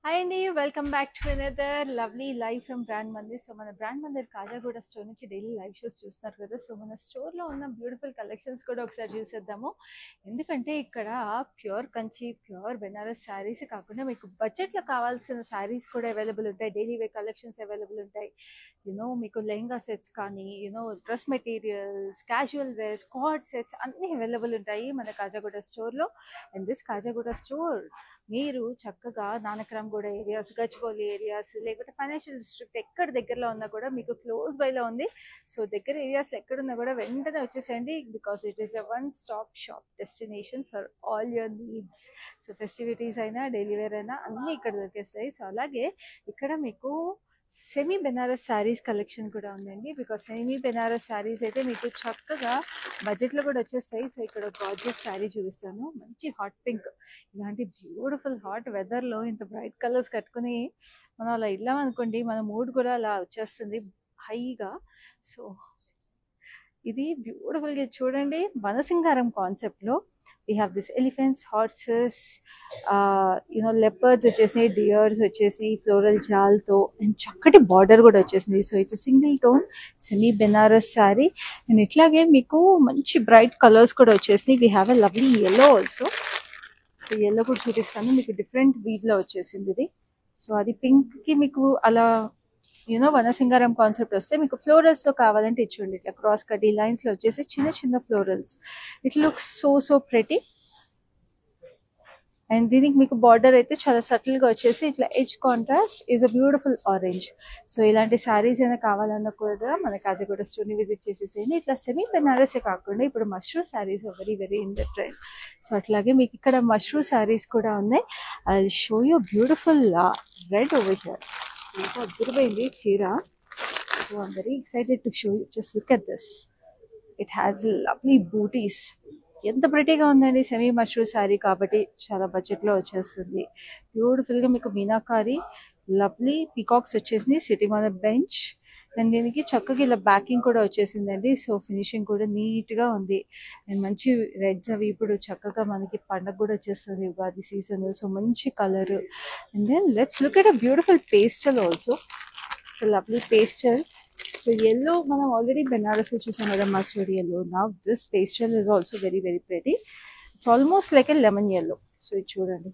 Hi అండి, welcome back to another lovely live from brand Mandir. So మన brand Mandir Khajaguda store నుంచి daily live shows చూస్తున్నారు కదా. సో మన స్టోర్లో ఉన్న బ్యూటిఫుల్ కలెక్షన్స్ కూడా ఒకసారి చూసేద్దాము. ఎందుకంటే ఇక్కడ ప్యూర్ కంచి, ప్యూర్ బెనారస్ శారీస్ కాకుండా మీకు బడ్జెట్లో కావాల్సిన శారీస్ కూడా అవైలబుల్ ఉంటాయి. డైలీ వేర్ కలెక్షన్స్ అవైలబుల్ ఉంటాయి. మీకు లెహంగా సెట్స్ కానీ dress materials, casual wears, card sets అన్నీ అవైలబుల్ ఉంటాయి మన కాజాగూడ స్టోర్లో. అండ్ దిస్ కాజాగూడ స్టోర్ మీరు చక్కగా నానక్రామ్గూడ ఏరియాస్, గచ్చిబౌలి ఏరియాస్, లేకపోతే ఫైనాన్షియల్ డిస్ట్రిక్ట్ ఎక్కడ దగ్గరలో ఉన్నా కూడా మీకు క్లోజ్ బైలో ఉంది. సో దగ్గర ఏరియాస్లో ఎక్కడున్నా కూడా వెంటనే వచ్చేసేయండి. Because it is a one stop shop destination for all your needs. So festivities అయినా, డైలీ వేర్ అయినా అన్నీ ఇక్కడ దొరికేస్తాయి. సో అలాగే ఇక్కడ మీకు సెమీ బెనారస్ శారీస్ కలెక్షన్ కూడా ఉందండి. బికాస్ సెమీ బెనారస్ శారీస్ అయితే మీకు చక్కగా బడ్జెట్లో కూడా వచ్చేస్తాయి. సో ఇక్కడ గార్జియస్ శారీ చూపిస్తాను. మంచి హాట్ పింక్, ఇలాంటి బ్యూటిఫుల్ హాట్ వెదర్లో ఇంత బ్రైట్ కలర్స్ కట్టుకుని మనం అలా వెళ్ళాం అనుకోండి, మన మూడ్ కూడా అలా వచ్చేస్తుంది హైగా. సో ఇది బ్యూటిఫుల్గా చూడండి. వనసింగారం కాన్సెప్ట్లో we have this elephants, horses, leopards వచ్చేసినాయి, డియర్స్ వచ్చేసి ఫ్లోరల్ జాల్తో అండ్ చక్కటి బార్డర్ కూడా వచ్చేసింది. So it's single tone semi Banaras sari. And ఇట్లాగే మీకు మంచి బ్రైట్ కలర్స్ కూడా వచ్చేసినాయి. We have a lovely yellow also. So yellow కూడా చూపిస్తాను మీకు. డిఫరెంట్ వీడ్లో వచ్చేసింది ఇది. సో అది పింక్కి మీకు అలా వనసింగారం కాన్సెప్ట్ వస్తే మీకు ఫ్లోరల్స్లో కావాలంటే ఇచ్చుండి. ఇట్లా క్రాస్ కట్ ఈ లైన్స్లో వచ్చేసి చిన్న చిన్న florals. It looks so pretty. And దీనికి మీకు బార్డర్ అయితే చాలా సటిల్గా వచ్చేసి ఇట్లా edge contrast is a beautiful orange. So ఇలాంటి శారీస్ అయినా కావాలన్నా కూడా మన కాజాగూడ స్టోర్ని విజిట్ చేసేసేయండి. ఇట్లా సెమీ బెనారసే కాకుండా ఇప్పుడు mashru saris very very in the trend. So అట్లాగే మీకు ఇక్కడ మష్రూ శారీస్ కూడా ఉన్నాయి. I show you beautiful red over here. ఎంత అద్భుతమైంది చీర. So I'm very excited to show you. Just look at this. It has lovely butis. ఎంత ప్రిటీగా ఉందండి. సెమీ మష్రూ శారీ కాబట్టి చాలా బడ్జెట్లో వచ్చేస్తుంది. బ్యూటిఫుల్గా మీకు మీనాకారి లవ్లీ పీకాక్స్ వచ్చేసింది sitting on the bench. And దీనికి చక్కగా ఇలా బ్యాకింగ్ కూడా వచ్చేసిందండి. సో ఫినిషింగ్ కూడా నీట్గా ఉంది. అండ్ మంచి రెడ్స్ అవి ఇప్పుడు చక్కగా మనకి పండగ కూడా వచ్చేస్తుంది, ఉగాది సీజన్. సో మంచి colour. And then let's look at a beautiful pastel also. So lovely pastel. So yellow మనం ఆల్రెడీ బెనారస్లో చూసాం కదా, mustard yellow. Now this pastel is also very very pretty. It's almost like a lemon yellow. So ఇది చూడండి.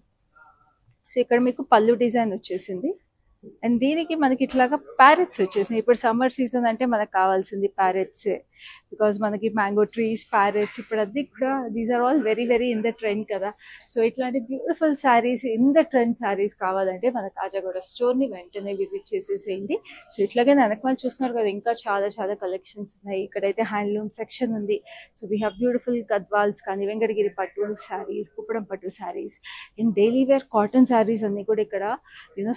So ఇక్కడ మీకు పళ్ళు design వచ్చేసింది. అండ్ దీనికి మనకి ఇట్లాగా ప్యారెట్స్ వచ్చేసినాయి. ఇప్పుడు సమ్మర్ సీజన్ అంటే మనకు కావాల్సింది ప్యారెట్సే. బికాజ్ మనకి మ్యాంగో ట్రీస్, ప్యారెట్స్ ఇప్పుడు అది కూడా these are all very very in the trend కదా. సో ఇట్లాంటి beautiful saris, in the trend saris కావాలంటే మన కాజాగూడ స్టోర్ని వెంటనే విజిట్ చేసేసేయండి. సో ఇట్లాగే వెనకమాల చూస్తున్నారు కదా, ఇంకా చాలా చాలా కలెక్షన్స్ ఉన్నాయి. ఇక్కడైతే హ్యాండ్లూమ్ సెక్షన్ ఉంది. So we have beautiful Gadwals కానీ, Venkatagiri pattu saris, Kuppadam pattu saris, and daily wear cotton saris అన్నీ కూడా ఇక్కడ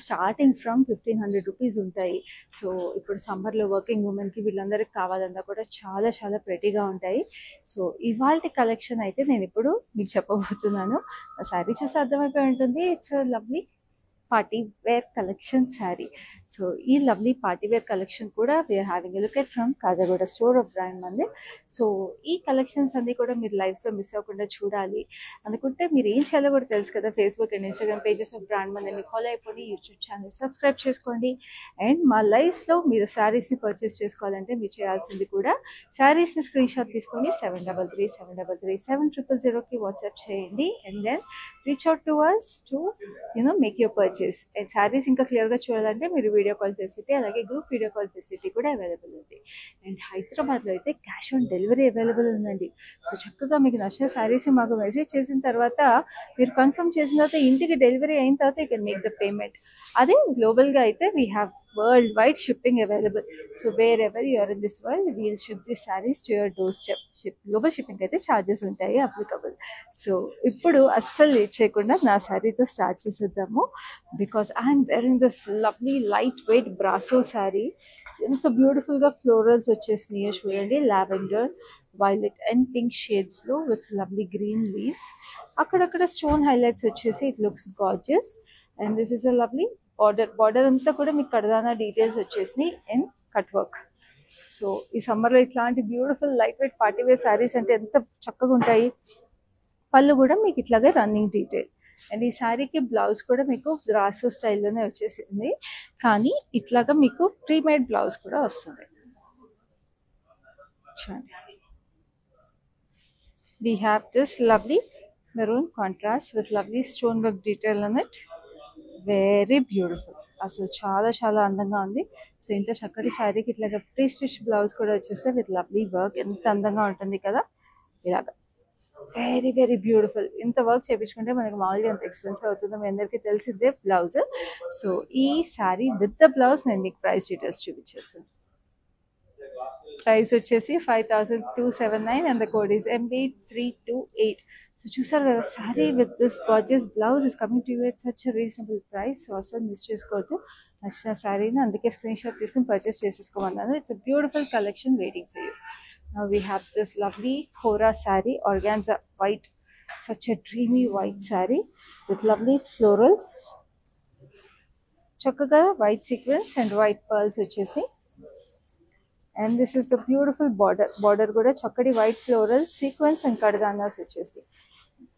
స్టార్టింగ్ ఫ్రమ్ 1500 రూపీస్ ఉంటాయి. సో ఇప్పుడు సమ్మర్లో వర్కింగ్ ఉమెన్కి వీళ్ళందరికీ కావాలన్నా కూడా చాలా చాలా ప్రెటీగా ఉంటాయి. సో ఇవాళ కలెక్షన్ అయితే నేను ఇప్పుడు మీకు చెప్పబోతున్నాను. ఆ శారీ చూస్తే అర్థమైపోయి ఉంటుంది. It's lovely party wear collection sari. So ఈ లవ్లీ పార్టీ వేర్ కలెక్షన్ కూడా we are having a look at from Kajaguda store of brand Mandir. So ఈ కలెక్షన్స్ అన్నీ కూడా మీరు లైవ్స్లో మిస్ అవ్వకుండా చూడాలి అనుకుంటే మీరు ఏం చేయాలో కూడా తెలుసు కదా. Facebook and Instagram pages of brand మందిర్ని ఫాలో అయిపోయి యూట్యూబ్ ఛానల్ సబ్స్క్రైబ్ చేసుకోండి. అండ్ మా లైవ్స్లో మీరు శారీస్ని పర్చేస్ చేసుకోవాలంటే మీరు చేయాల్సింది కూడా శారీస్ని స్క్రీన్ షాట్ తీసుకొని 7337337000కి వాట్సాప్ చేయండి. And then reach out to us to make your purchase. And saris ఇంకా క్లియర్గా చూడాలంటే మీరు వీడియో కాల్ ఫెసిలిటీ, అలాగే గ్రూప్ వీడియో కాల్ ఫెసిలిటీ కూడా అవైలబుల్ ఉంది. అండ్ హైదరాబాద్లో అయితే క్యాష్ ఆన్ డెలివరీ అవైలబుల్ ఉందండి. సో చక్కగా మీకు నచ్చిన శారీస్ మాకు మెసేజ్ చేసిన తర్వాత మీరు కన్ఫర్మ్ చేసిన తర్వాత ఇంటికి డెలివరీ అయిన తర్వాత you can make the payment. అదే గ్లోబల్గా అయితే we have worldwide shipping available. So wherever you're in this world we'll ship this saris to your doorstep. Global shipping అయితే ఛార్జెస్ ఉంటాయి అప్లికబుల్. సో ఇప్పుడు అస్సలు late చేయకుండా నా శారీతో స్టార్ట్ చేసేద్దాము. Because I'm wearing this lovely lightweight brasso sari. ఎంత బ్యూటిఫుల్గా ఫ్లోరల్స్ వచ్చేసినాయో చూడండి. లావెండర్, వైలెట్ అండ్ పింక్ షేడ్స్లో విత్ లవ్లీ గ్రీన్ లీవ్స్. అక్కడక్కడ స్టోన్ హైలైట్స్ వచ్చేసి it looks gorgeous. And this is a lovely border అంతా కూడా మీకు కడదానా డీటెయిల్స్ వచ్చేసినాయి అండ్ కట్ వర్క్. సో ఈ సమ్మర్లో ఇట్లాంటి beautiful light weight party wear saris అంటే ఎంత చక్కగా ఉంటాయి. పళ్ళు కూడా మీకు ఇట్లాగే రన్నింగ్ డీటెయిల్. అండ్ ఈ శారీకి బ్లౌజ్ కూడా మీకు బ్రాసో స్టైల్లోనే వచ్చేసింది, కానీ ఇట్లాగా మీకు ప్రీమేడ్ బ్లౌజ్ కూడా వస్తుంది. చూడండి, we have this lovely maroon contrast with lovely stonework detail on it. Very beautiful. అసలు చాలా చాలా అందంగా ఉంది. సో ఇంత చక్కటి శారీకి ఇట్లాగా ప్రీ స్టిచ్ బ్లౌజ్ కూడా వచ్చేస్తే విత్ లవ్లీ వర్క్ ఎంత అందంగా ఉంటుంది కదా. ఇలాగా వెరీ వెరీ బ్యూటిఫుల్. ఇంత వర్క్ చేయించుకుంటే మనకి మామూలుగా ఎంత ఎక్స్పెన్సివ్ అవుతుందో మీ అందరికీ తెలిసిందే బ్లౌజ్. సో ఈ శారీ విత్ ద బ్లౌజ్ నేను మీకు ప్రైస్ డీటెయిల్స్ చూపించేస్తాను. ప్రైస్ వచ్చేసి 5279 and the code is MB328. So చూసారు కదా, sari with this gorgeous blouse is coming to you at such reasonable price. So అసలు మిస్ చేసుకోవద్దు. నచ్చిన శారీని అందుకే స్క్రీన్ షాట్ తీసుకుని పర్చేస్ చేసేసుకోమన్నాను. It's a beautiful collection waiting for you. Now we have this lovely Hora saree, organza white, such a dreamy white saree with lovely florals. Chakkaga white sequins and white pearls vachesi. And this is a beautiful border. Border kuda chakkadi white floral sequins and kaddanas vachesi.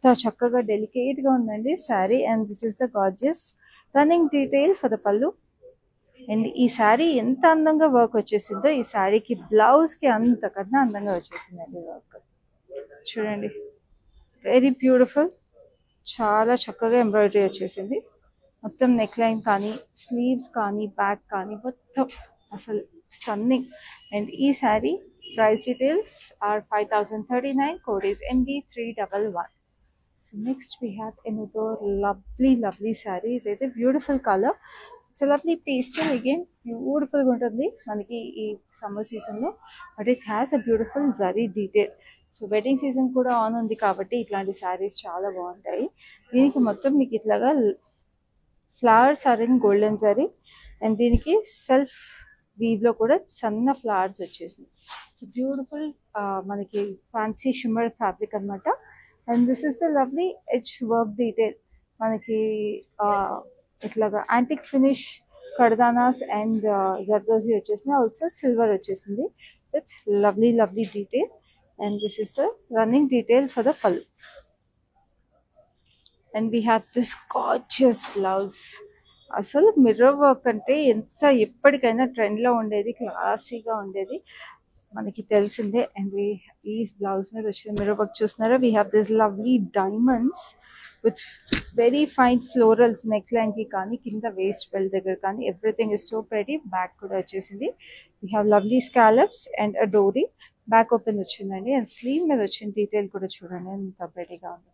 The chakkaga delicate ga undandi saree, and this is the gorgeous running detail for the pallu. And ఈ శారీ ఎంత అందంగా work వచ్చేసిందో ఈ శారీకి బ్లౌజ్కి అంతకన్నా అందంగా వచ్చేసిందండి వర్క్. చూడండి, వెరీ బ్యూటిఫుల్. చాలా చక్కగా ఎంబ్రాయిడరీ వచ్చేసింది. మొత్తం నెక్ లైన్ కానీ స్లీవ్స్ కానీ బ్యాక్ కానీ మొత్తం అసలు స్టన్నింగ్. అండ్ ఈ sari price details are 5039. Code is MB311. So next we have another lovely sari. ఇదైతే beautiful colour. It's lovely pastel, again బ్యూటిఫుల్గా ఉంటుంది మనకి ఈ సమ్మర్ సీజన్లో. But it has a beautiful zari detail. So wedding season కూడా ఆన్ ఉంది కాబట్టి ఇట్లాంటి శారీస్ చాలా బాగుంటాయి. దీనికి మొత్తం మీకు ఇట్లాగా flowers are in golden zari, and దీనికి సెల్ఫ్ వీవ్లో కూడా సన్న ఫ్లవర్స్ వచ్చేసింది. ఇట్స్ బ్యూటిఫుల్ మనకి ఫ్యాన్సీ షిమ్మర్ ఫ్యాబ్రిక్ అనమాట. And this is the lovely edge work detail. మనకి ఇట్లాగా యాంటిక్ ఫినిష్ కడదానాస్ అండ్ జర్దోజీ వచ్చేసింది. ఆల్సో సిల్వర్ వచ్చేసింది with lovely detail. And this is the running detail for the pallu. And we have this gorgeous blouse. అసలు mirror work అంటే ఎంత ఎప్పటికైనా ట్రెండ్లో ఉండేది, క్లాసీగా ఉండేది, మనకి తెలిసిందే. అండ్ ఈ బ్లౌజ్ మీద వచ్చిన మిర్రర్ వర్క్ చూస్తున్నారా. We have this lovely diamonds with very fine florals neck line ki kaani kinda waist belt దగ్గర కానీ everything is so pretty. Back కూడా వచ్చేసింది. we have lovely scallops and a dory. Back open వచ్చిందండి. And slew మీద వచ్చిన detail కూడా చూడండి ఎంత ప్రెటీగా ఉంది.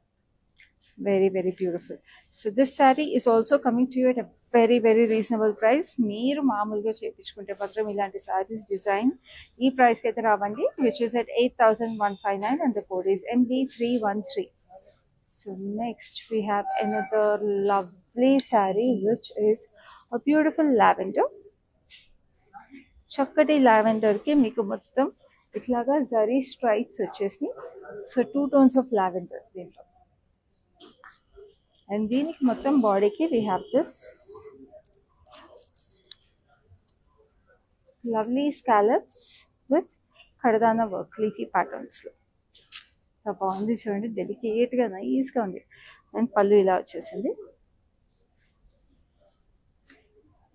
Very very beautiful. So this sari is also coming to you at a very very reasonable price. మీరు మామూలుగా చేయించుకుంటే మాత్రం ఇలాంటి శారీస్ డిజైన్ ఈ ప్రైస్కి అయితే రావండి, which is at 8159 and the code is MB313. So next we have another lovely saree which is a beautiful lavender. చక్కటి లావెండర్ కి మీకు మొత్తం ఇట్లాగా జరీ స్ట్రైప్స్ వచ్చేసి. సో 2 tones of lavender దీంట్లో. అండ్ దీనికి మొత్తం బాడీకి we have this lovely scallops with కడదానా వర్క్ లీఫీ ప్యాటర్న్స్ లో. బాగుంది చూడండి, డెలికేట్గా నైస్గా ఉంది. అండ్ పళ్ళు ఇలా వచ్చేసింది.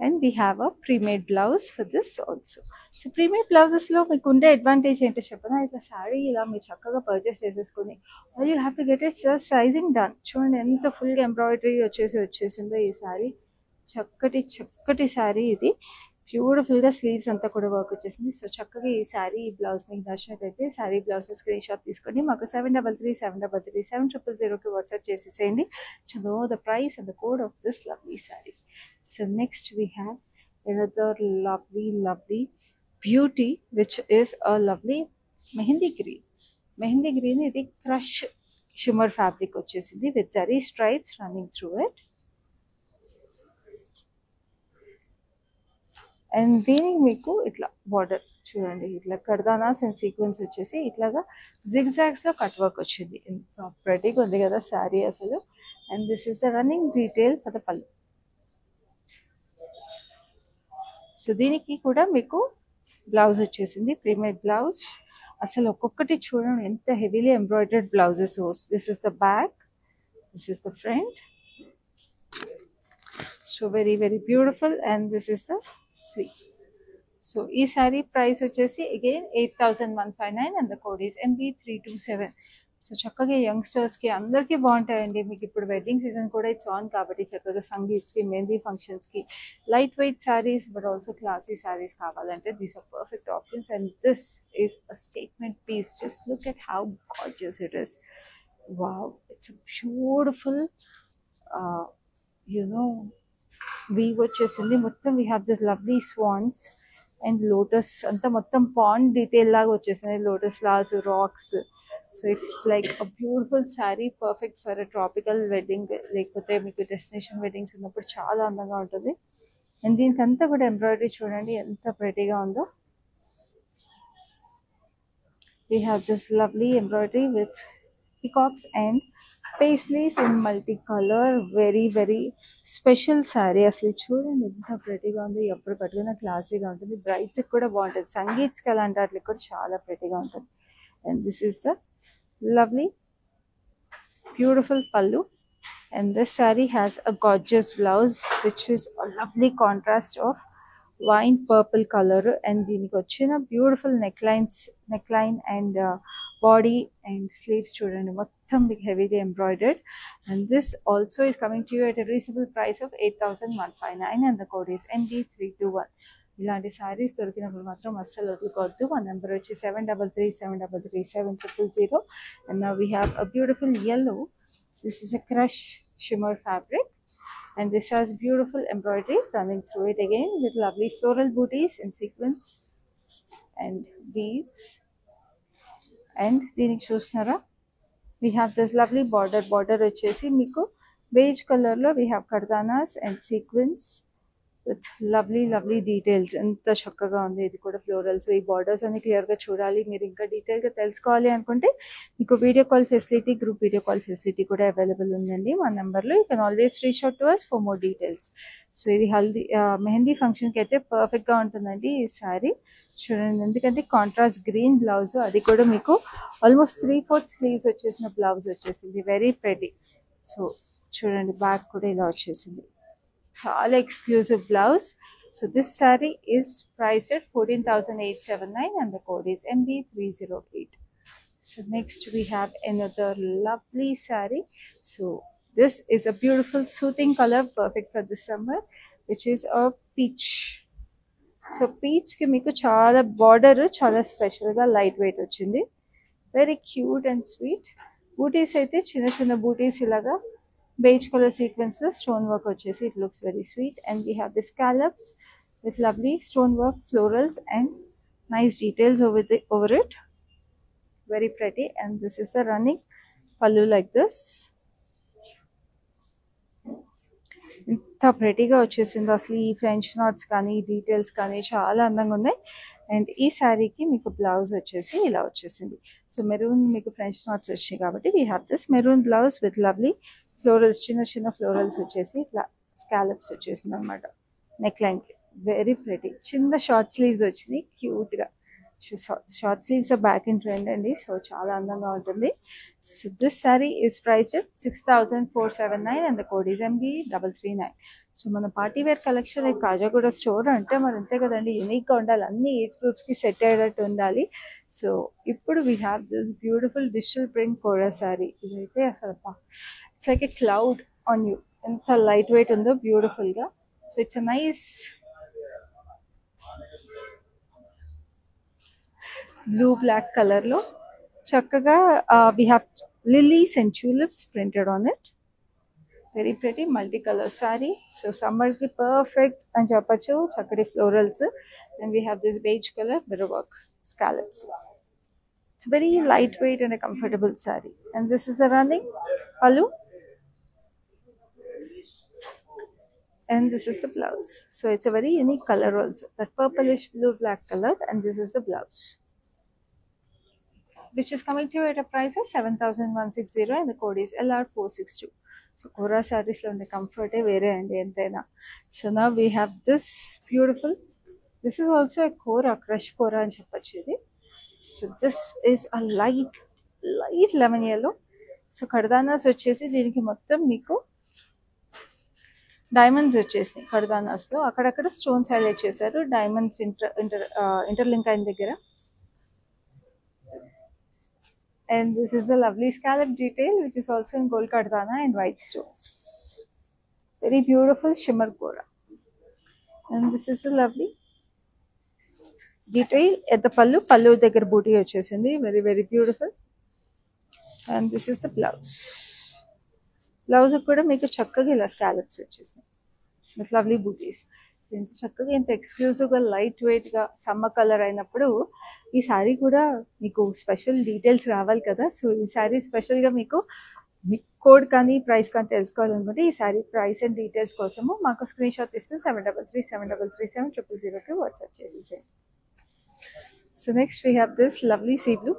And we have a premade blouse for this also. So premade బ్లౌజెస్లో మీకు ఉండే అడ్వాంటేజ్ ఏంటో చెప్పనా. ఇట్లా శారీ ఇలా మీరు చక్కగా పర్చేస్ చేసేసుకుని you have to get it sizing done. చూడండి ఎంత ఫుల్గా ఎంబ్రాయిడరీ వచ్చేసిందో ఈ శారీ. చక్కటి శారీ ఇది. బ్యూటిఫుల్గా స్లీవ్స్ అంతా కూడా వర్క్ వచ్చేసింది. సో చక్కగా ఈ శారీ ఈ బ్లౌజ్ మీకు నచ్చినట్టయితే శారీ బ్లౌజ్ స్క్రీన్ షాట్ తీసుకోండి. మాకు 7337337000కి వాట్సాప్ చేసేసేయండి to know the price and the code of this lovely sari. So next we have another lovely beauty which is a lovely mehndi green. ఇది క్రష్ షిమ్మర్ ఫ్యాబ్రిక్ వచ్చేసింది with zari stripes running through it. And దీనికి మీకు ఇట్లా border చూడండి, ఇట్లా కర్దానాస్ and sequence వచ్చేసి ఇట్లాగా జిగ్జాగ్స్లో cut work వచ్చింది. ఎంత ప్రెటీగా ఉంది కదా శారీ అసలు. And this is the running detail for the పల్లు. సో దీనికి కూడా మీకు బ్లౌజ్ వచ్చేసింది, ప్రీమేడ్ బ్లౌజ్. అసలు ఒక్కొక్కటి చూడండి ఎంత heavily embroidered blouses. This is the back, this is the front, So very beautiful, and this is the sleeve. So ఈ సారీ ప్రైస్ వచ్చేసి again 8159 and the code is MB327. So చక్కగా యంగ్స్టర్స్కి అందరికీ బాగుంటాయండి. మీకు ఇప్పుడు వెడ్డింగ్ సీజన్ కూడా ఇట్స్ ఆన్ కాబట్టి చక్కగా సంగీత్స్కి, మెహందీ ఫంక్షన్స్కి light weight saris but also classy saris కావాలంటే these are perfect options. And this is a statement piece. Just look at how gorgeous it is. Wow, it's a beautiful weave వచ్చేసింది. మొత్తం we have this lovely swans and lotus అంతా మొత్తం pond detail లాగా వచ్చేసింది. Lotus flowers, rocks. So it's like a beautiful sari, perfect for a tropical wedding, లేకపోతే మీకు destination weddings ఉన్నప్పుడు చాలా అందంగా ఉంటుంది. అండ్ దీనికి అంతా కూడా ఎంబ్రాయిడరీ చూడండి ఎంత ప్రెటీగా ఉందో. We have this lovely embroidery with peacocks and paisleys in multi colour. Very special sari. అసలు చూడండి ఎంత ప్రెటీగా ఉంది. ఎప్పుడు కట్టుకున్న క్లాసీగా ఉంటుంది. బ్రైట్స్కి కూడా బాగుంటుంది. సంగీత్స్కి అలాంటి వాటికి కూడా చాలా ప్రెటీగా ఉంటుంది. And this is the lovely beautiful పల్లు. And this saree has a gorgeous blouse which is a lovely contrast of wine purple color. And దీనికి వచ్చిన beautiful neckline and body and sleeves చూడండి మొత్తం మీకు హెవీగా embroidered. And this also is coming to you at a reasonable price of 8159 and the code is MB321. ఇలాంటి శారీస్ దొరికినప్పుడు మాత్రం అస్సలు వదులుకోవద్దు. మా నెంబర్ వచ్చి 7337337000. And now we have a beautiful yellow. This is a crush shimmer fabric, and this has beautiful embroidery running through it again with lovely floral booties and sequins and beads. And దీనికి చూస్తున్నారా, we have this lovely border వచ్చేసి మీకు beige color లో we have kardanas and sequins with lovely details. ఎంత చక్కగా ఉంది. ఇది కూడా ఫ్లోరల్స్. ఈ బార్డర్స్ అన్ని క్లియర్గా చూడాలి, మీరు ఇంకా డీటెయిల్గా తెలుసుకోవాలి అనుకుంటే మీకు video call facility, group video call facility కూడా అవైలబుల్ ఉందండి మా నెంబర్లో. You can always reach out to us for more details. So ఇది మెహందీ ఫంక్షన్కి అయితే పర్ఫెక్ట్గా ఉంటుందండి ఈ శారీ. చూడండి, ఎందుకంటే కాంట్రాస్ట్ గ్రీన్ బ్లౌజ్, అది కూడా మీకు ఆల్మోస్ట్ 3/4 స్లీవ్స్ వచ్చేసిన బ్లౌజ్ వచ్చేసింది. Very pretty. సో చూడండి, బ్యాక్ కూడా ఇలా వచ్చేసింది. చాలా exclusive blouse. So this sari is priced at 14,879 and the code is MB308. So next we have another lovely saree. So this is a beautiful soothing color, perfect for this summer, which is a peach. So peach ki meeku chaala border chaala special ga light weight ochindi. Very cute and sweet. Booties aithe chinna booties ilaga beige color sequence lo stone work వచ్చేసి. It looks very sweet. And we have the scallops with lovely stone work, florals and nice details over it. Very pretty. And this is a running pallu like this. ఇంత ప్రెటీగా వచ్చేసింది. అసలు ఈ French NATS కానీ details కానీ చాలా అందంగా ఉన్నాయి. And ఈ శారీకి మీకు బ్లౌజ్ వచ్చేసి ఇలా వచ్చేసింది. సో మెరూన్ మీకు ఫ్రెంచ్ నాట్స్ వచ్చాయి కాబట్టి we have this maroon blouse with lovely florals, చిన్న ఫ్లోరల్స్ వచ్చేసి ఇట్లా స్కాలప్స్ వచ్చేసింది అనమాట నెక్ లైన్కి. Very pretty. చిన్న షార్ట్ స్లీవ్స్ వచ్చినాయి క్యూట్గా. Short sleeves back in trend అండి. సో చాలా అందంగా ఉంటుంది. So this sari is priced at 6,479 and the code is MB339. So మన party wear collection Kajaguda store అంటే మరి అంతే కదండి, యూనిక్గా ఉండాలి, అన్ని ఏజ్ గ్రూప్స్కి సెట్ అయ్యేటట్టు ఉండాలి. సో ఇప్పుడు we have this beautiful digital print kora sari. ఇదైతే అసలు it's like a cloud on you. ఎంత లైట్ వెయిట్ ఉందో బ్యూటిఫుల్గా. So it's a nice blue black కలర్లో చక్కగా we have lilies and tulips printed on it. Very pretty multi colour sari. So సమ్మర్కి perfect అని చెప్పచ్చు. చక్కటి florals. And we have this beige colour mirror work scallops. It's very light weight and comfortable sari. And this is a running pallu. And this is the blouse. So it's a very unique color also, that purplish blue black color. And this is the blouse, which is coming to you at a price of 7,160 and the code is LR462. So Kora sarees lo unde comfort vere andi entena. So now we have this beautiful, this is also a Kora, crush Kora ani cheppachu idi. So this is a light lemon yellow. So kardanas vachesi deeniki mottam meeku diamonds వచ్చేసినాయి కర్దానాస్లో. అక్కడక్కడ stones highlight చేశారు diamonds interlink అయిన దగ్గర. And this is the lovely scallop detail which is also in gold kardana and white stones. Very beautiful shimmer kora. And this is a lovely detail at the pallu దగ్గర booty వచ్చేసింది. Very very beautiful. And this is the blouse. Blouse కూడా మీకు చక్కగా ఇలా scallops వచ్చేసినాయి with lovely బూటీస్. ఇంత చక్కగా ఇంత ఎక్స్క్లూజివ్గా లైట్ వెయిట్గా సమ్మర్ కలర్ అయినప్పుడు ఈ శారీ కూడా మీకు స్పెషల్ డీటెయిల్స్ రావాలి కదా. సో ఈ శారీ స్పెషల్గా మీకు కోడ్ కానీ ప్రైస్ కానీ తెలుసుకోవాలనుకుంటే ఈ శారీ ప్రైస్ అండ్ డీటెయిల్స్ కోసము మాకు స్క్రీన్ షాట్ తీసుకుని 7337337000కి వాట్సాప్ చేసేసేయండి. So next we have this lovely sea blue.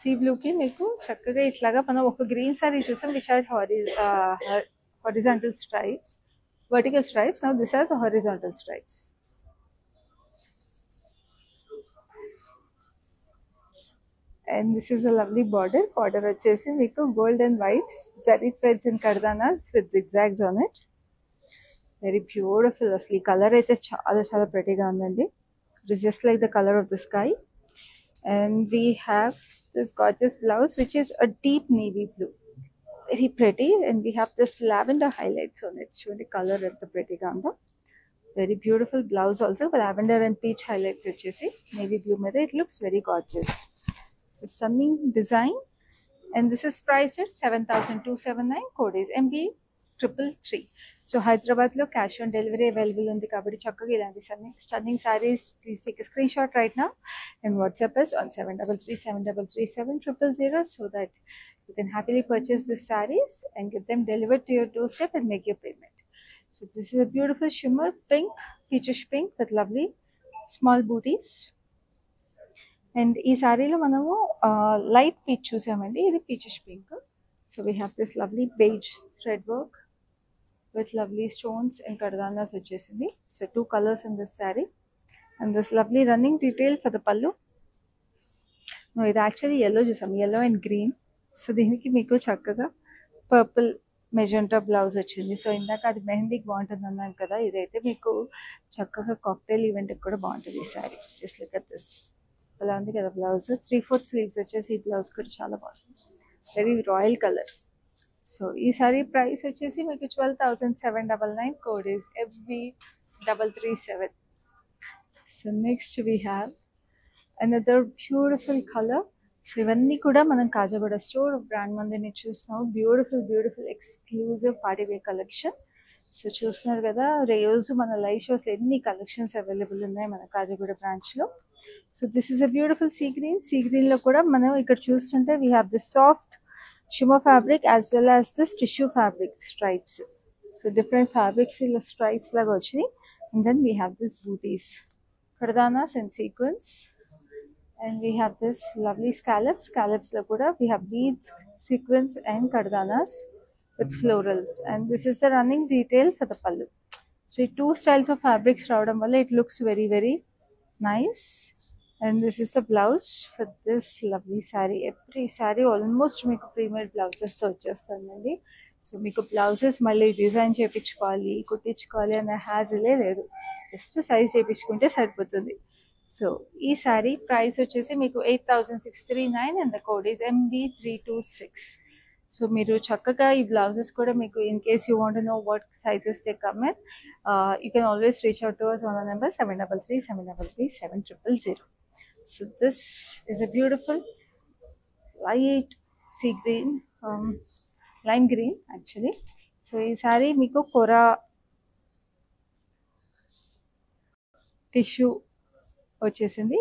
Sea బ్లూకి మీకు చక్కగా ఇట్లాగా మనం ఒక గ్రీన్ సారీ చూసాం which had horizontal stripes, vertical stripes. Now this has horizontal stripes. And this is a lovely border. Border వచ్చేసి మీకు gold and white zari threads and kardanas with zigzags on it. Very beautiful. అసలు ఈ కలర్ అయితే చాలా చాలా ప్రెటీగా ఉందండి. It is just like the colour of the sky. And we have this gorgeous blouse which is a deep navy blue, very pretty, and we have this lavender highlights on it. Show the color of the pretty ganda. Very beautiful blouse also, lavender and peach highlights vachesi navy blue made. It looks very gorgeous. It's a stunning design, and this is priced at 7279. Code is MB333. So Hyderabad lo cash on delivery available undi kabatti chakkaga ilanti stunning sarees. Please take a screenshot right now and WhatsApp us on 7337337000 so that you can happily purchase these sarees and get them delivered to your doorstep and make your payment. So this is a beautiful shimmer pink, peachish pink with lovely small booties. And ee saree lo manamu light peach chusamandi. Idi peachish pink. So we have this lovely beige thread work with lovely stones and kardanas vachesindi. So two colors in this saree, and this lovely running detail for the pallu. No, it actually yellow chusam, yellow and green. So deeniki meeku chakkaga purple magenta blouse వచ్చింది. So ఇందాక అది మెహందీకి బాగుంటుంది అన్నాను కదా, ఇదైతే మీకు చక్కగా cocktail ఈవెంట్కి కూడా బాగుంటుంది ఈ sari. Just look at this. అలా ఉంది కదా బ్లౌజ్. 3/4 స్లీవ్స్ వచ్చేసి ఈ బ్లౌజ్ కూడా చాలా బాగుంది. Very royal colour. సో ఈ సారీ ప్రైస్ వచ్చేసి మీకు 12,799. Code is FB337. So next we have another beautiful colour. So ఇవన్నీ కూడా మనం కాజాగూడ స్టోర్ బ్రాండ్ మందిని చూస్తున్నాం. Beautiful beautiful exclusive party wear collection. So చూస్తున్నారు కదా, రోజు మన లైవ్ షోస్లో ఎన్ని కలెక్షన్స్ అవైలబుల్ ఉన్నాయి మన కాజాగూడ బ్రాంచ్లో. So this is a beautiful sea green. Sea గ్రీన్లో కూడా మనం ఇక్కడ చూస్తుంటే we have this soft shimmer fabric as well as this tissue fabric stripes. So different fabrics ila stripes laga vachini, and then we have this booties, kardanas and sequins, and we have this lovely scallops la kuda we have beads, sequins and kardanas with florals, and this is the running detail for the pallu. So two styles of fabrics raavadam valla it looks very very nice. And this is the blouse for this lovely saree. Every saree almost మీకు premade బ్లౌజెస్తో వచ్చేస్తుందండి. So మీకు blouses మళ్ళీ design చేయించుకోవాలి, కుట్టించుకోవాలి అనే హ్యాజిలే లేదు. Just size చేయించుకుంటే సరిపోతుంది. So ఈ శారీ ప్రైస్ వచ్చేసి మీకు 8,639 and the code is MB326. So మీరు చక్కగా ఈ బ్లౌజెస్ కూడా మీకు in case you want know what sizes they come in, you can always reach out to us on the number 7337337000. So this is a beautiful light sea green, lime green actually. So ఈ sorry మీకు కొరా tissue వచ్చేసింది,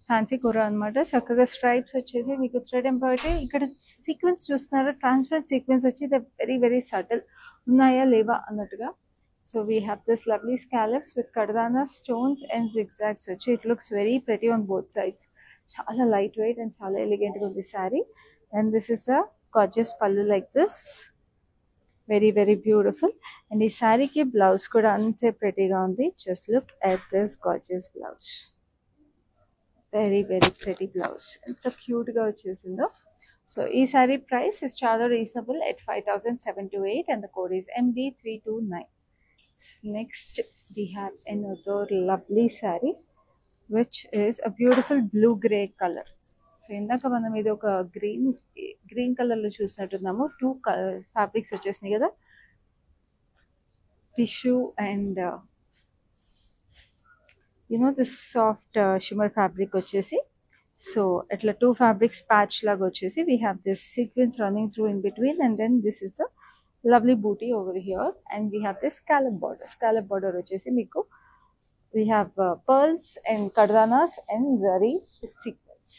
fancy కొరా అనమాట. చక్కగా stripes వచ్చేసి మీకు thread embroidery. ఇక్కడ sequence చూస్తున్నారు, transparent sequence వచ్చి వెరీ వెరీ సటిల్, ఉన్నాయా లేవా అన్నట్టుగా. So we have this lovely scallops with kardana stones and zigzags. So it looks very pretty on both sides. Chala lightweight and chala elegant ga undi saree. And this is a gorgeous pallu like this. Very very beautiful. And this saree ki blouse kuda ante pretty ga undi. Just look at this gorgeous blouse. Very very pretty blouse. Enta cute ga vachesindo. So ఈ sari price is చాలా reasonable at 5728 and the code is MB329. Next we have another lovely saree which is a beautiful blue gray color. So ఇందాక మనం ఇది ఒక green కలర్లో చూసినట్టున్నాము. 2 fabrics వచ్చేసినాయి కదా, tissue and this soft shimmer fabric వచ్చేసి. So ఇట్లా 2 ఫ్యాబ్రిక్స్ ప్యాచ్ లాగా వచ్చేసి we have this sequence running through in between and then this is the lovely booti over here and we have this scallop border వచ్చేసి మీకు we have pearls and kardanas and zari with sequence.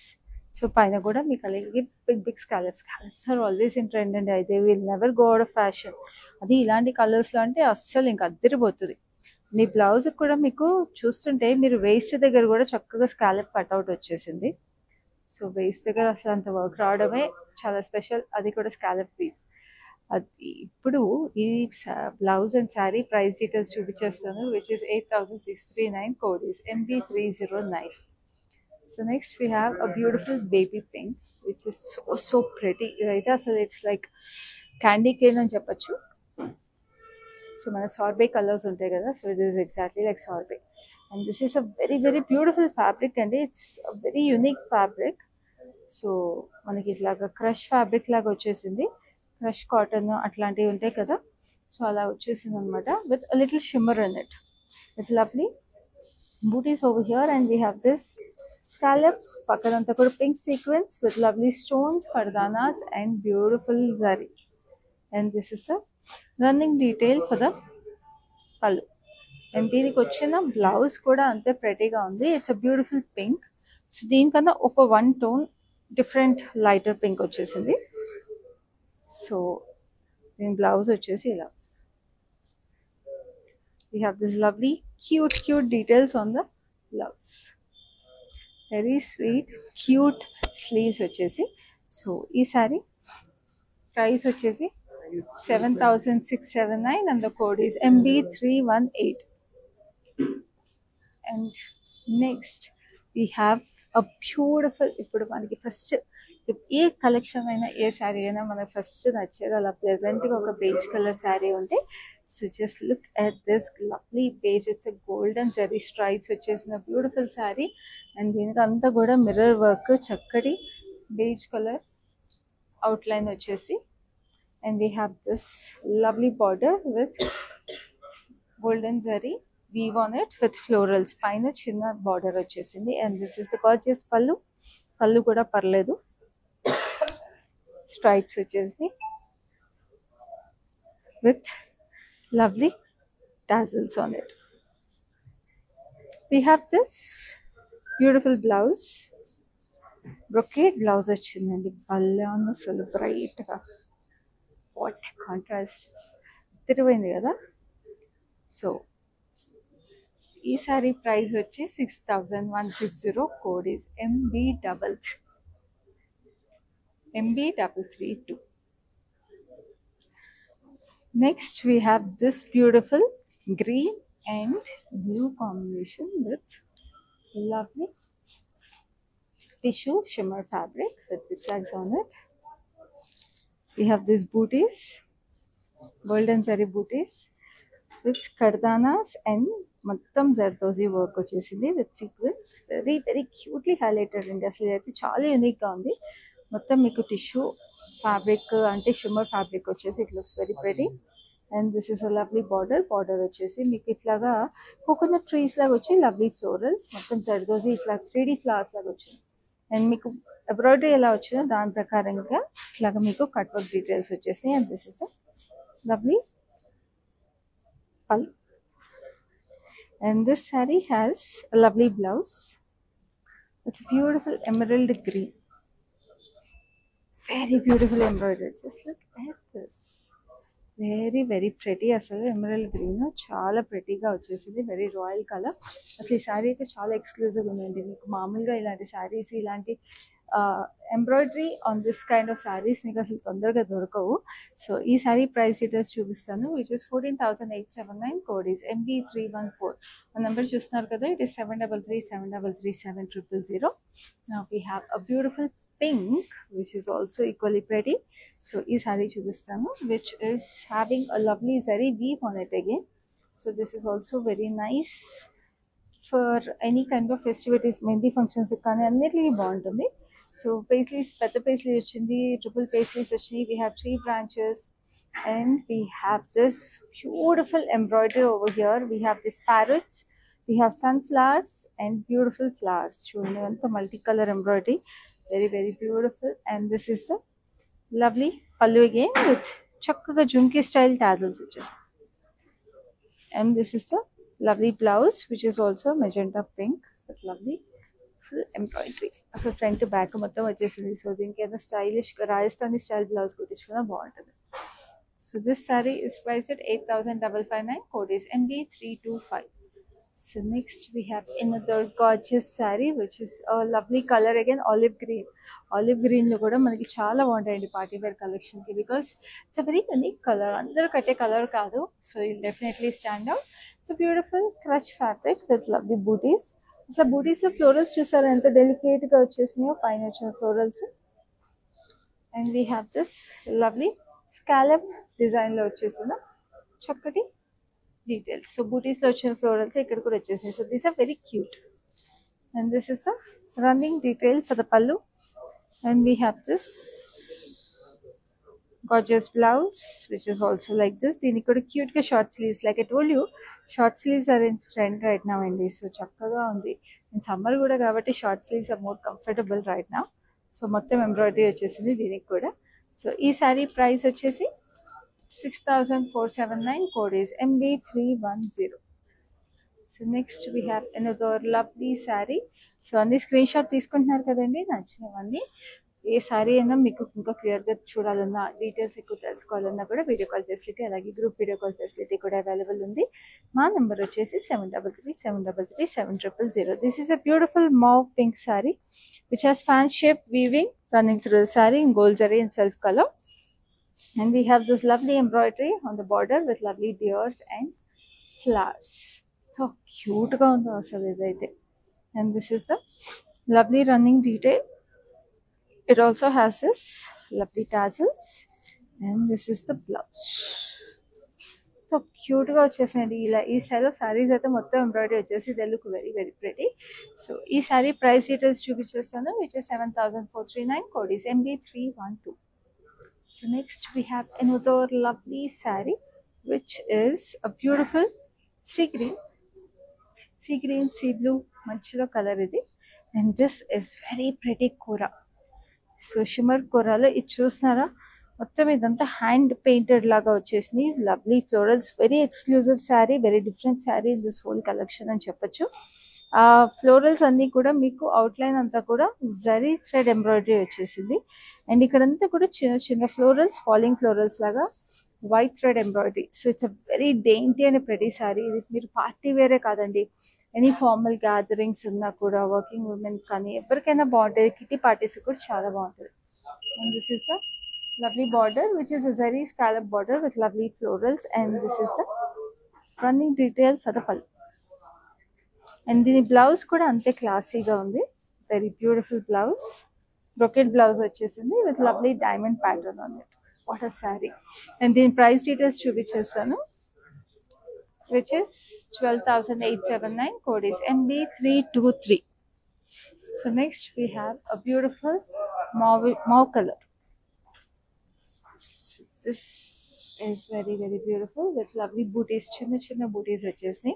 So పైన కూడా మీకు అలాగే big scallops are always in trend అండి. అయితే will never go out of fashion. అది ఇలాంటి కలర్స్లో అంటే అస్సలు ఇంకా అద్దరిపోతుంది. మీ బ్లౌజ్ కూడా మీకు చూస్తుంటే మీరు వేస్ట్ దగ్గర కూడా చక్కగా స్కాలప్ కట్అవుట్ వచ్చేసింది. సో వేస్ట్ దగ్గర అసలు అంత వర్క్ రావడమే చాలా స్పెషల్, అది కూడా స్కాలప్ పీస్. అది ఇప్పుడు ఈ blouse and sari price details చూపించేస్తాను, which is 8639, code is MB309. So next we have a beautiful baby pink which is so pretty. ఇదైతే అసలు ఇట్స్ లైక్ క్యాండీ కేన్ అని చెప్పచ్చు. సో మన సార్బే కలర్స్ ఉంటాయి కదా, so it is exactly like sorbet and this is a very very beautiful fabric అండి. It's a very unique fabric. So మనకి ఇట్లాగా క్రష్ ఫ్యాబ్రిక్ లాగా వచ్చేసింది, క్రష్ కాటన్ అట్లాంటివి ఉంటాయి కదా, సో అలా వచ్చేసింది అనమాట with a little shimmer in it with lovely bootis over here and we have this scallops. పక్కనంతా కూడా pink sequence with lovely stones, kardanas and beautiful zari. And this is a running detail for the pallu. And దీనికి వచ్చిన blouse కూడా అంతే ప్రెటీగా ఉంది. It's a beautiful pink. So దీనికన్నా ఒక 1 టోన్ డిఫరెంట్ లైటర్ పింక్ వచ్చేసింది. సో దీని బ్లౌజ్ వచ్చేసి ఇలా. We have this lovely cute details on the blouse. Very sweet cute sleeves వచ్చేసి. సో ఈ సారీ ప్రైస్ వచ్చేసి 7679 and the code is MB318. And next we have a beautiful, ఇప్పుడు మనకి first ఏ collection అయినా ఏ శారీ అయినా మనకి ఫస్ట్ నచ్చేది అలా ప్లెజెంట్గా ఒక బేజ్ కలర్ శారీ ఉంటే. So just look at this lovely beige. It's a golden zari stripes వచ్చేసిన బ్యూటిఫుల్ శారీ అండ్ దీనికి అంతా కూడా మిర్రర్ వర్క్, చక్కటి బేజ్ కలర్ అవుట్లైన్ వచ్చేసి. And we have this lovely border with golden zari weave on it with florals. Paina chinna border vachesindi and this is the gorgeous pallu. Pallu kuda parledu, stripes vachesindi with lovely tassels on it. We have this beautiful blouse, brocade blouse vachindandi. Balle on asalu bright ga, what contrast తిరిగిపోయింది కదా. So ఈ sari price వచ్చి 6160, code is MB332. Next we have this beautiful green and blue combination with lovely tissue shimmer fabric with zigzags on it. We have these booties, golden zari booties with kardanas and మొత్తం zardozi work వచ్చేసింది with sequence. Very very cutely highlighted అండి. అసలు అయితే చాలా యూనిక్గా ఉంది. మొత్తం మీకు టిష్యూ ఫ్యాబ్రిక్ అంటే షిమ్మర్ ఫ్యాబ్రిక్ వచ్చేసి it looks very pretty. And this is a lovely border వచ్చేసి మీకు ఇట్లాగా కోకోనట్ ట్రీస్ లాగా వచ్చి లవ్లీ ఫ్లోరల్స్, మొత్తం జర్దోజీ ఇట్లా 3D ఫ్లవర్స్ లాగా వచ్చింది. అండ్ మీకు ఎంబ్రాయిడరీ ఎలా వచ్చిందో దాని ప్రకారంగా ఇట్లాగా మీకు కట్ వర్క్ డీటెయిల్స్ వచ్చేసాయి. And this is the lovely pallu. And this sari has a lovely blouse with beautiful emerald green, very beautiful embroidery. Just look at this, very very pretty. అసలు ఎమరల్డ్ గ్రీన్ చాలా ప్రెటీగా వచ్చేసింది, వెరీ రాయల్ కలర్. అసలు ఈ శారీ అయితే చాలా ఎక్స్క్లూజివ్గా ఉందండి. మీకు మామూలుగా ఇలాంటి శారీస్, ఇలాంటి embroidery on this kind of saris మీకు అసలు తొందరగా దొరకవు. సో ఈ శారీ ప్రైస్ డీటెయిల్స్ చూపిస్తాను, which is 14,879, code is MB314. ఆ నెంబర్ చూస్తున్నారు కదా, it is 7337337000. Now we have a beautiful pink, which is also equally pretty. So is saree chubistanu, which is having a lovely zari weave on it again. So this is also very nice for any kind of festivities, mehndi functions కానీ అన్నిటికీ బాగుంటుంది. So paisleys పెద్ద paisley వచ్చింది, triple paisleys వచ్చినాయి. We have 3 branches and we have this beautiful embroidery over here. We have these parrots, we have sunflowers and beautiful flowers. చూడండి అంత multicolor embroidery, very very beautiful. And this is the lovely pallu again with చక్కగా jhumki style tassels వచ్చేసి. And this is the lovely blouse, which is also magenta pink with lovely full embroidery. So front to back మొత్తం వచ్చేసింది. So దీనికి ఏదైనా stylish Rajasthani style blouse కుట్టించుకున్నా బాగుంటుంది. So this saree is priced at 8,559. Code is MB325. So next we have another gorgeous saree, which is a lovely color again, olive green. Olive green lo kuda manaki chaala baguntayi party wear collection ki, because it's a very unique color. Andaru katte color kaadu, so you'll definitely stand out. It's a beautiful crutch fabric with lovely booties. Asla booties lo florals chusara enta delicate ga vachesinayo, pine vachina florals. And we have this lovely scallop design lo vachesina chakkati details. So booties lo vachina florals ikkada kuda vachesinayi. So these are very cute. And this is a running detail for the pallu. And we have this gorgeous blouse, which is also like this. Deeniki kuda cute ga short sleeves. Like I told you, short sleeves are in trend right now andi. So chakkaga undi. In summer kuda kabatti short sleeves are more comfortable right now. So మొత్తం embroidery వచ్చేసింది దీనికి కూడా. So ఈ saree price వచ్చేసి 6,479. Code is MB310. So next we have another lovely saree. So అన్ని screen shot తీసుకుంటున్నారు కదండి నచ్చినవన్నీ. ఏ sorry అయినా మీకు ఇంకా క్లియర్గా చూడాలన్నా, డీటెయిల్స్ ఎక్కువ తెలుసుకోవాలన్నా కూడా వీడియో కాల్ ఫెసిలిటీ, అలాగే గ్రూప్ వీడియో కాల్ ఫెసిలిటీ కూడా అవైలబుల్ ఉంది. మా నెంబర్ వచ్చేసి 7337007000. This is a beautiful mauve pink sari which has fan shape weaving running through the sari in gold zari and self colour. And we have this lovely embroidery on the border with lovely deers and flowers. So cute ga undo asalu idaithe. And this is the lovely running detail. It also has this lovely tassels, and this is the blouse. So cute ga vachesindi ila ee style of sarees aithe mottham embroidery vachesi they look very very pretty. So ee saree price details chupichestanu, which is 7,439. Code is MB312. So next we have another lovely saree, which is a beautiful sea green, sea blue manchilo color idi. And this is very pretty kora. So shimmer కోరాలో ఇది చూస్తున్నారా, మొత్తం ఇదంతా hand painted లాగా వచ్చేసింది. Lovely florals, very exclusive sari, very different sari in this whole collection అని చెప్పొచ్చు. ఆ ఫ్లోరల్స్ అన్నీ కూడా మీకు అవుట్లైన్ అంతా కూడా జరీ థ్రెడ్ ఎంబ్రాయిడరీ వచ్చేసింది. అండ్ ఇక్కడంతా కూడా చిన్న చిన్న ఫ్లోరల్స్, ఫాలింగ్ ఫ్లోరల్స్ లాగా white thread embroidery. So it's a very dainty and pretty sari. ఇది మీరు పార్టీ వేరే కాదండి, ఎనీ ఫార్మల్ గ్యాదరింగ్స్ ఉన్నా కూడా, వర్కింగ్ ఉమెన్ కానీ ఎవరికైనా బాగుంటుంది, కిటీ పార్టీస్ కూడా చాలా బాగుంటుంది. And this is the lovely border which is a zari scallop border with lovely florals. And this is the running detail for the pallu. And దీని బ్లౌజ్ కూడా అంతే క్లాసీగా ఉంది, very beautiful blouse. Brocade blouse వచ్చేసింది with lovely diamond pattern on it. What a sari. And దీని price details చూపించేస్తాను, which is 12,879. Code is MB323. So next we have a beautiful mauve color. So this is very very beautiful with lovely booties, chinna booties vachesni.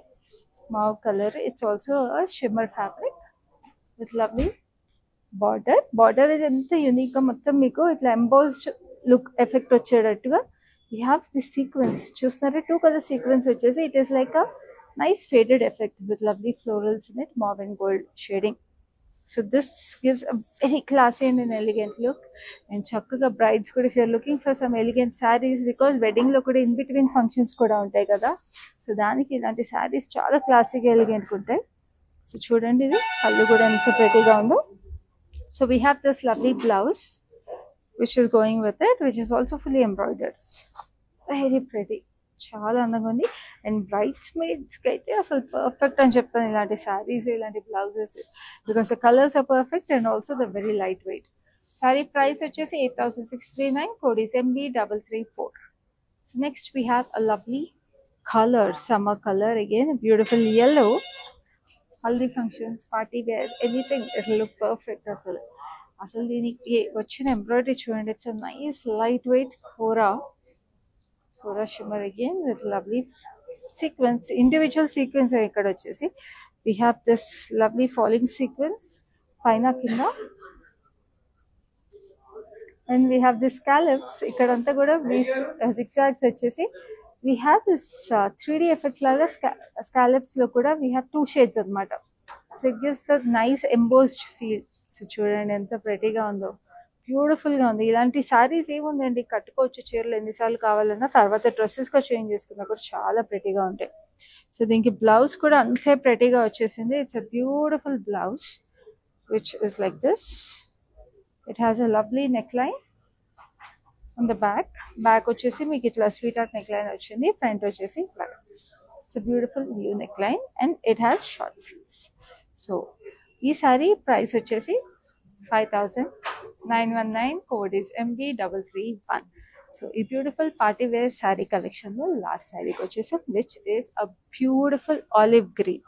Mauve color. It's also a shimmer fabric with lovely border. Border is enta unique ga mottam meeku itla embossed look effect vachedatuga. We have this sequence. చూస్తున్నారు, 2 color sequence వచ్చేసి it is like a nice faded effect with lovely florals in it, mauve and gold shading. So this gives a very classy and an elegant look. And చక్కగా brides కూడా, if you are looking for some elegant sarees, because wedding లో కూడా in between functions కూడా ఉంటాయి కదా, so దానికి ఇలాంటి sarees చాలా క్లాసీగా ఎలిగెంట్గా ఉంటాయి. సో చూడండి ఇది పళ్ళు కూడా ఎంత ప్రెటీగా ఉందో. So we have this lovely blouse which is going with it, which is also fully embroidered. Very pretty, చాలా అందంగా ఉంది. అండ్ బ్రైడ్స్ మేడ్స్కి అయితే అసలు పర్ఫెక్ట్ అని చెప్తాను ఇలాంటి శారీస్, ఇలాంటి blouses, because the colours are perfect and also the very light weight. Sari price వచ్చేసి 8639, code is MB334. So next we have a lovely color, summer color again, a beautiful yellow. Haldi functions, party wear, anything, it will look perfect అసలు దీనికి వచ్చిన embroidery చూడండి. It's a nice lightweight kora shimmer again with lovely sequence, individual sequence. ఇక్కడ వచ్చేసి we have this lovely falling sequence పైన కింద, and we have this scallops ఇక్కడంతా కూడా zigzags వచ్చేసి we have this 3D effect లాగా scallops లో కూడా we have 2 shades అన్నమాట. So it gives the nice embossed feel. So చూడండి ఎంత ప్రెటీగా ఉందో, బ్యూటిఫుల్ గా ఉంది. ఇలాంటి సారీస్ ఏముందండి, కట్టుకోవచ్చు చీరలు ఎన్నిసార్లు కావాలన్నా, తర్వాత డ్రెస్సెస్ గా చేంజ్ చేసుకున్నా కూడా చాలా ప్రెటీగా ఉంటాయి. సో దీనికి బ్లౌజ్ కూడా అంతే ప్రెటీగా వచ్చేసింది. It's a beautiful blouse which is like this. It has a lovely neck line on the back వచ్చేసి మీకు ఇట్లా స్వీట్ హార్ట్ నెక్ లైన్ వచ్చింది, ఫ్రంట్ వచ్చేసి it's a beautiful V neck line and it has short sleeves. So ఈ sari price వచ్చేసి 5919, code is MB331. So ఈ beautiful party wear sari collection లో last శారీకి వచ్చేసాం, which is a beautiful olive green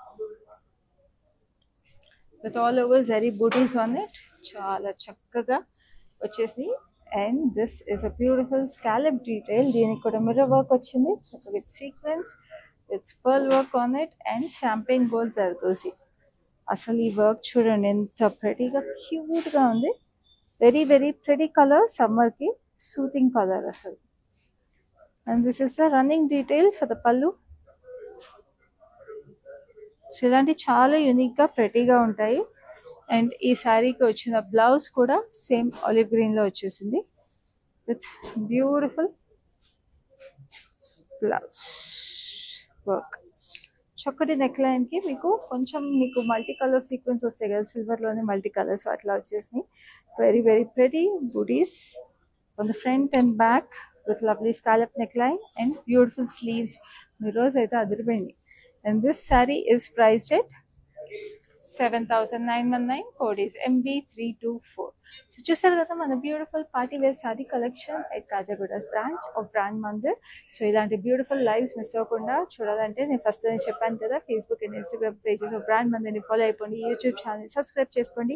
with all over zari butis on it. చాలా చక్కగా వచ్చేసి, and this is a beautiful scallop detail. దీనికి కూడా మిర్రర్ వర్క్ వచ్చింది with sequins, with pearl work on it and champagne gold zardozi. అసలు ఈ వర్క్ చూడండి ఎంత ప్రెటీగా క్యూట్గా ఉంది. వెరీ వెరీ ప్రెటీ కలర్, సమ్మర్కి సూతింగ్ కలర్ అసలు. And this is the running detail for the pallu. So ఇలాంటి చాలా యూనిక్గా ప్రెటీగా ఉంటాయి. అండ్ ఈ శారీకి వచ్చిన బ్లౌజ్ కూడా సేమ్ ఆలివ్ గ్రీన్లో వచ్చేసింది విత్ బ్యూటిఫుల్ బ్లౌజ్ వర్క్. చక్కటి నెక్ లైన్ కి మీకు మల్టీ కలర్ సీక్వెన్స్ వస్తాయి కదా, సిల్వర్ లోనే మల్టీ కలర్స్ అట్లా వచ్చేసినాయి. Very very pretty bootis on the front and back with lovely scallop neck line and beautiful sleeves. Mirrors అయితే అదిరిపోయింది. And this sari is priced at 7919, code is MB324. So చూసారు కదా మన beautiful party wear sari collection at Kajaguda branch of brand Mandir. So ఇలాంటి beautiful lives miss అవ్వకుండా చూడాలంటే నేను first చెప్పాను కదా, Facebook and Instagram pages of brand మందిర్ని ఫాలో అయిపోండి, యూట్యూబ్ ఛానల్ సబ్స్క్రైబ్ చేసుకోండి,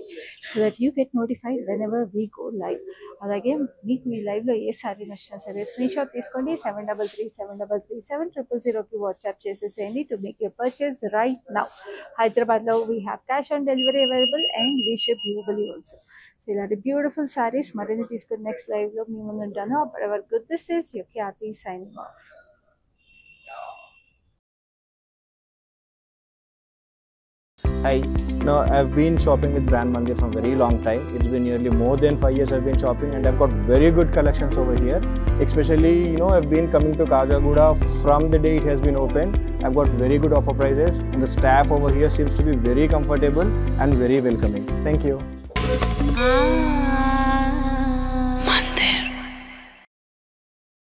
so that you get notified when ever we go live. అలాగే మీకు ఈ లైవ్లో ఏ సారీ నచ్చినా సరే స్క్రీన్ షాట్ తీసుకోండి, 7333730000కి వాట్సాప్ చేసేసేయండి to make your purchase right now. హైదరాబాద్లో we have cash on delivery available and we ship globally also. So ఇలాంటి బ్యూటిఫుల్ సారీస్ మరిన్ని తీసుకుని నెక్స్ట్ లైవ్ లో మీ ముందు ఉంటాను. అప్పటి good this is your Khyati signing off. Hi, now I've been shopping with Brand Mandir from very long time. It's been nearly more than 5 years I've been shopping, and I've got very good collections over here. Especially, I've been coming to Kajagoda from the day it has been opened. I've got very good offer prices, and the staff over here seems to be very comfortable and very welcoming. Thank you.